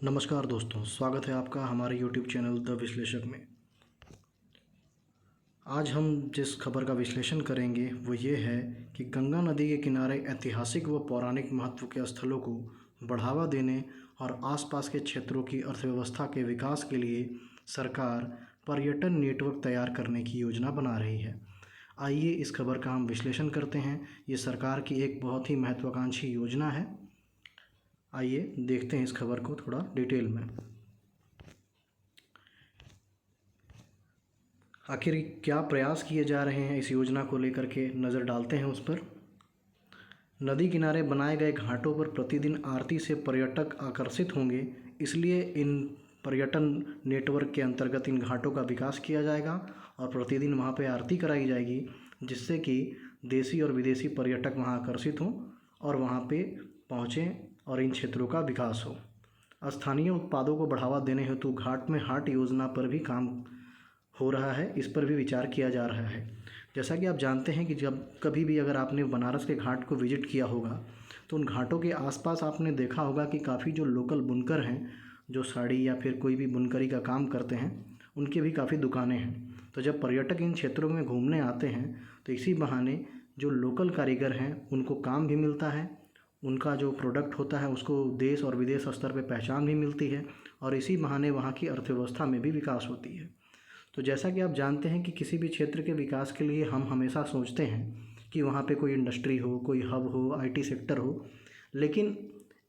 नमस्कार दोस्तों, स्वागत है आपका हमारे YouTube चैनल द विश्लेषक में। आज हम जिस खबर का विश्लेषण करेंगे वो ये है कि गंगा नदी के किनारे ऐतिहासिक व पौराणिक महत्व के स्थलों को बढ़ावा देने और आसपास के क्षेत्रों की अर्थव्यवस्था के विकास के लिए सरकार पर्यटन नेटवर्क तैयार करने की योजना बना रही है। आइए इस खबर का हम विश्लेषण करते हैं। ये सरकार की एक बहुत ही महत्वाकांक्षी योजना है। आइए देखते हैं इस खबर को थोड़ा डिटेल में। आखिर क्या प्रयास किए जा रहे हैं इस योजना को लेकर के नज़र डालते हैं उस पर। नदी किनारे बनाए गए घाटों पर प्रतिदिन आरती से पर्यटक आकर्षित होंगे, इसलिए इन पर्यटन नेटवर्क के अंतर्गत इन घाटों का विकास किया जाएगा और प्रतिदिन वहाँ पे आरती कराई जाएगी, जिससे कि देशी और विदेशी पर्यटक वहाँ आकर्षित हों और वहाँ पे पहुँचें और इन क्षेत्रों का विकास हो। स्थानीय उत्पादों को बढ़ावा देने हेतु घाट में हाट योजना पर भी काम हो रहा है, इस पर भी विचार किया जा रहा है। जैसा कि आप जानते हैं कि जब कभी भी अगर आपने बनारस के घाट को विजिट किया होगा तो उन घाटों के आसपास आपने देखा होगा कि काफ़ी जो लोकल बुनकर हैं, जो साड़ी या फिर कोई भी बुनकरी का काम करते हैं, उनकी भी काफ़ी दुकानें हैं। तो जब पर्यटक इन क्षेत्रों में घूमने आते हैं तो इसी बहाने जो लोकल कारीगर हैं उनको काम भी मिलता है, उनका जो प्रोडक्ट होता है उसको देश और विदेश स्तर पर पहचान भी मिलती है और इसी बहाने वहाँ की अर्थव्यवस्था में भी विकास होती है। तो जैसा कि आप जानते हैं कि किसी भी क्षेत्र के विकास के लिए हम हमेशा सोचते हैं कि वहाँ पे कोई इंडस्ट्री हो, कोई हब हो, आईटी सेक्टर हो, लेकिन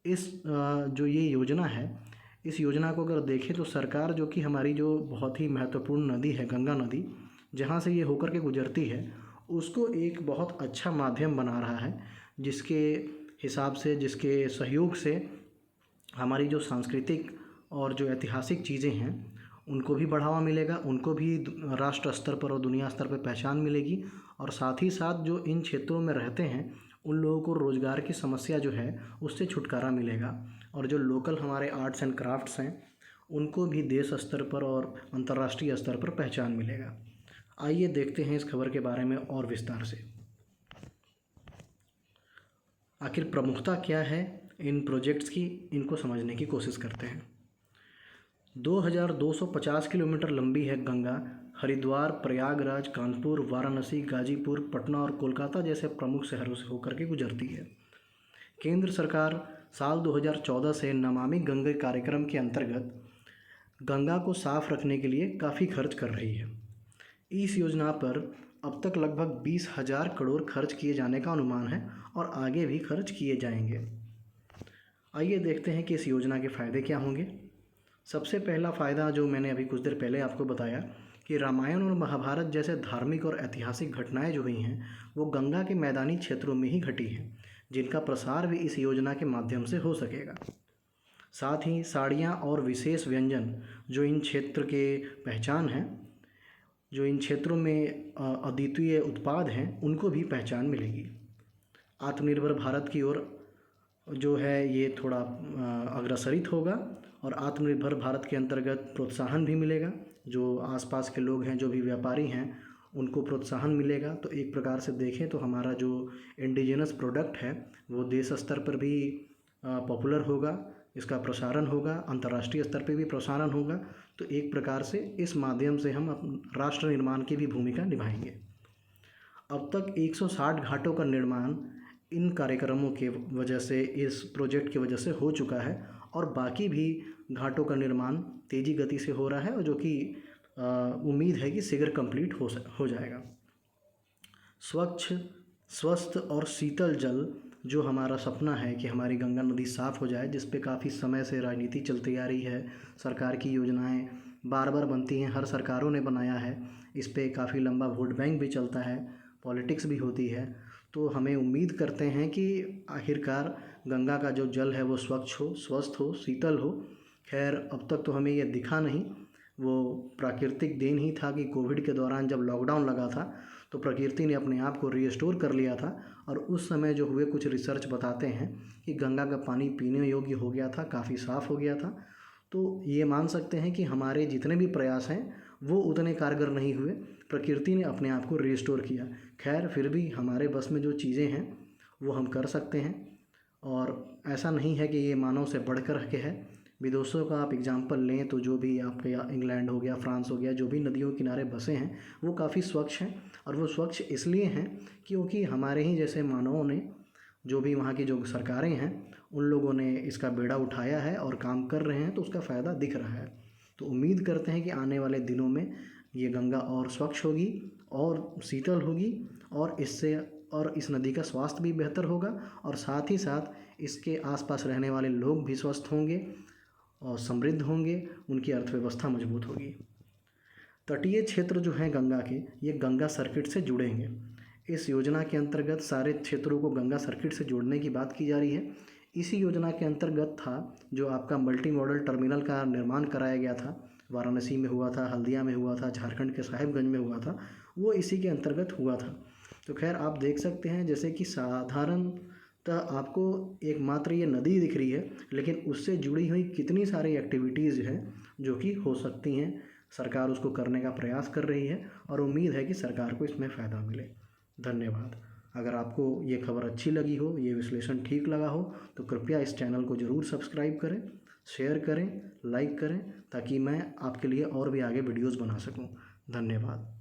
इस जो ये योजना है, इस योजना को अगर देखें तो सरकार जो कि हमारी जो बहुत ही महत्वपूर्ण नदी है गंगा नदी, जहाँ से ये होकर के गुजरती है, उसको एक बहुत अच्छा माध्यम बना रहा है, जिसके हिसाब से, जिसके सहयोग से हमारी जो सांस्कृतिक और जो ऐतिहासिक चीज़ें हैं उनको भी बढ़ावा मिलेगा, उनको भी राष्ट्र स्तर पर और दुनिया स्तर पर पहचान मिलेगी और साथ ही साथ जो इन क्षेत्रों में रहते हैं उन लोगों को रोज़गार की समस्या जो है उससे छुटकारा मिलेगा और जो लोकल हमारे आर्ट्स एंड क्राफ्ट्स हैं उनको भी देश स्तर पर और अंतर्राष्ट्रीय स्तर पर पहचान मिलेगा। आइए देखते हैं इस खबर के बारे में और विस्तार से। आखिर प्रमुखता क्या है इन प्रोजेक्ट्स की, इनको समझने की कोशिश करते हैं। 2250 किलोमीटर लंबी है गंगा। हरिद्वार, प्रयागराज, कानपुर, वाराणसी, गाजीपुर, पटना और कोलकाता जैसे प्रमुख शहरों से होकर के गुजरती है। केंद्र सरकार साल 2014 से नमामि गंगे कार्यक्रम के अंतर्गत गंगा को साफ रखने के लिए काफ़ी खर्च कर रही है। इस योजना पर अब तक लगभग 20,000 करोड़ खर्च किए जाने का अनुमान है और आगे भी खर्च किए जाएंगे। आइए देखते हैं कि इस योजना के फ़ायदे क्या होंगे। सबसे पहला फ़ायदा जो मैंने अभी कुछ देर पहले आपको बताया कि रामायण और महाभारत जैसे धार्मिक और ऐतिहासिक घटनाएं जो हुई हैं वो गंगा के मैदानी क्षेत्रों में ही घटी हैं, जिनका प्रसार भी इस योजना के माध्यम से हो सकेगा। साथ ही साड़ियाँ और विशेष व्यंजन जो इन क्षेत्र के पहचान हैं, जो इन क्षेत्रों में अद्वितीय उत्पाद हैं, उनको भी पहचान मिलेगी। आत्मनिर्भर भारत की ओर जो है ये थोड़ा अग्रसरित होगा और आत्मनिर्भर भारत के अंतर्गत प्रोत्साहन भी मिलेगा। जो आसपास के लोग हैं, जो भी व्यापारी हैं, उनको प्रोत्साहन मिलेगा। तो एक प्रकार से देखें तो हमारा जो इंडिजिनस प्रोडक्ट है वो देश स्तर पर भी पॉपुलर होगा, इसका प्रसारण होगा, अंतर्राष्ट्रीय स्तर पर भी प्रसारण होगा। तो एक प्रकार से इस माध्यम से हम राष्ट्र निर्माण की भी भूमिका निभाएंगे। अब तक 160 घाटों का निर्माण इन कार्यक्रमों के वजह से, इस प्रोजेक्ट की वजह से हो चुका है और बाकी भी घाटों का निर्माण तेज़ी गति से हो रहा है और जो कि उम्मीद है कि शीघ्र कंप्लीट हो जाएगा। स्वच्छ, स्वस्थ और शीतल जल जो हमारा सपना है कि हमारी गंगा नदी साफ़ हो जाए, जिस पे काफ़ी समय से राजनीति चलती आ रही है, सरकार की योजनाएं बार बार बनती हैं, हर सरकारों ने बनाया है, इस पे काफ़ी लंबा वोट बैंक भी चलता है, पॉलिटिक्स भी होती है। तो हमें उम्मीद करते हैं कि आखिरकार गंगा का जो जल है वो स्वच्छ हो, स्वस्थ हो, शीतल हो। खैर अब तक तो हमें ये दिखा नहीं, वो प्राकृतिक देन ही था कि कोविड के दौरान जब लॉकडाउन लगा था तो प्रकृति ने अपने आप को रीस्टोर कर लिया था और उस समय जो हुए कुछ रिसर्च बताते हैं कि गंगा का पानी पीने योग्य हो गया था, काफ़ी साफ़ हो गया था। तो ये मान सकते हैं कि हमारे जितने भी प्रयास हैं वो उतने कारगर नहीं हुए, प्रकृति ने अपने आप को रीस्टोर किया। खैर फिर भी हमारे बस में जो चीज़ें हैं वो हम कर सकते हैं और ऐसा नहीं है कि ये मानव से बढ़कर के है। विदेशों का आप एग्जाम्पल लें तो जो भी आपके इंग्लैंड हो गया, फ्रांस हो गया, जो भी नदियों के किनारे बसे हैं वो काफ़ी स्वच्छ हैं। और वो स्वच्छ इसलिए हैं क्योंकि हमारे ही जैसे मानवों ने, जो भी वहाँ की जो सरकारें हैं, उन लोगों ने इसका बेड़ा उठाया है और काम कर रहे हैं, तो उसका फ़ायदा दिख रहा है। तो उम्मीद करते हैं कि आने वाले दिनों में ये गंगा और स्वच्छ होगी और शीतल होगी, और इस नदी का स्वास्थ्य भी बेहतर होगा, और साथ ही साथ इसके आसपास रहने वाले लोग भी स्वस्थ होंगे और समृद्ध होंगे, उनकी अर्थव्यवस्था मजबूत होगी। तटीय क्षेत्र जो हैं गंगा के, ये गंगा सर्किट से जुड़ेंगे। इस योजना के अंतर्गत सारे क्षेत्रों को गंगा सर्किट से जोड़ने की बात की जा रही है। इसी योजना के अंतर्गत था जो आपका मल्टी मॉडल टर्मिनल का निर्माण कराया गया था, वाराणसी में हुआ था, हल्दिया में हुआ था, झारखंड के साहिबगंज में हुआ था, वो इसी के अंतर्गत हुआ था। तो खैर आप देख सकते हैं जैसे कि साधारणतः आपको एकमात्र ये नदी दिख रही है, लेकिन उससे जुड़ी हुई कितनी सारी एक्टिविटीज़ हैं जो कि हो सकती हैं। सरकार उसको करने का प्रयास कर रही है और उम्मीद है कि सरकार को इसमें फ़ायदा मिले। धन्यवाद। अगर आपको ये खबर अच्छी लगी हो, ये विश्लेषण ठीक लगा हो, तो कृपया इस चैनल को ज़रूर सब्सक्राइब करें, शेयर करें, लाइक करें, ताकि मैं आपके लिए और भी आगे वीडियोज़ बना सकूं। धन्यवाद।